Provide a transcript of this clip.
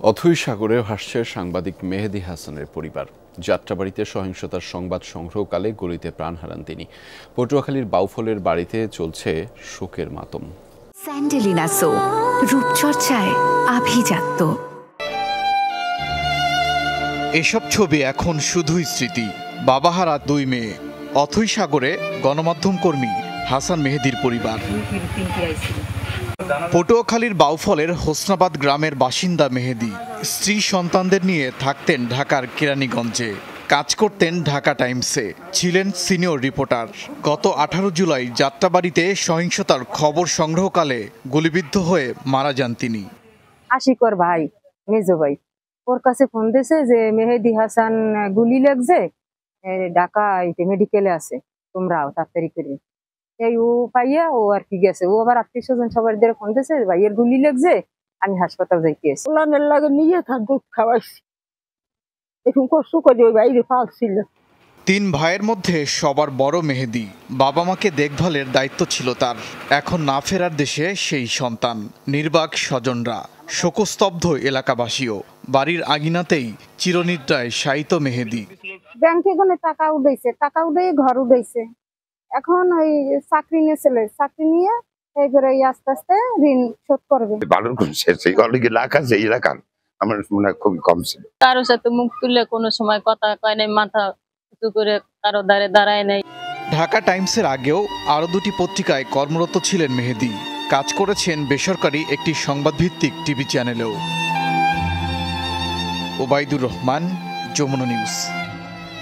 অথৈ সাগরে ভাসছে সাংবাদিক মেহেদী হাসানের পরিবার। যাত্রাবাড়িতে সহিংসতার সংবাদ সংগ্রহকালে গুলিতে প্রাণ হারান তিনি। পটুয়াখালীর বাউফলের বাড়িতে চলছে শোকের মাতম। স্যান্ডেলিনা সো, রূপচর্চায় আভিজাত্য। এসব ছবি এখন শুধুই স্মৃতি। বাবাহারা দুই মেয়ে। অথৈ সাগরে গণমাধ্যম কর্মী হাসান মেহেদীর পরিবার। পটুয়াখালীর বাউফলের হোসনাবাদ গ্রামের বাসিন্দা মেহেদী স্ত্রী সন্তানদের নিয়ে থাকতেন ঢাকার কেরানীগঞ্জে। কাজ করতেন ঢাকা টাইমসে, ছিলেন সিনিয়র রিপোর্টার। গত 18 জুলাই যাত্রাবাড়িতে সহিংসতার খবর সংগ্রহকালে গুলিবিদ্ধ হয়ে মারা যান তিনি। আশিকর ভাই, মেজো ভাই, ওর কাছে ফোন দিয়েছে যে মেহেদী হাসান গুলি লাগছে, ঢাকা মেডিকেলে আছে, তোমরাও তাড়াতাড়ি করে। এই ও পাইয়া ও আর কি গেছে, ও আবার আত্মীয় স্বজন সবার দিয়ে ফোন দিয়েছে, ভাইয়ের গুলি লাগছে, আমি হাসপাতাল যাইতে আছি। ওলানের লাগে নিয়ে থাক দুধ খাওয়াইছি, এখন কষ্ট করে ওই বাইরে পাচ্ছিল। 3 ভাইয়ের মধ্যে সবার বড় মেহেদী। বাবা মাকে দেখভালের দায়িত্ব ছিল তার। এখন না ফেরার দেশে সেই সন্তান। নির্বাক স্বজনরা, শোকস্তব্ধ এলাকাবাসীও। বাড়ির আগিনাতেই চিরনিদ্রায় শায়িত মেহেদী। ব্যাংকে কোনো টাকা উঠাইছে, টাকা উঠে ঘর উঠাইছে। এখন ওই চাকরি নিয়েছিল, চাকরি নিয়ে এইবারে আস্তে আস্তে ঋণ শোধ করবে। বারণ করছে সেই এলাকা যে এলাকার আমার মনে হয় খুবই কম ছিল। কারোর সাথে মুখ তুলে কোনো সময় কথা কয় নাই, মাথা উঁচু করে কারো দ্বারে দাঁড়ায় নাই। ঢাকা টাইমসের আগেও আরও 2টি পত্রিকায় কর্মরত ছিলেন মেহেদী। কাজ করেছেন বেসরকারি একটি সংবাদভিত্তিক টিভি চ্যানেলেও। ওবায়দুর রহমান, যমুনা নিউজ।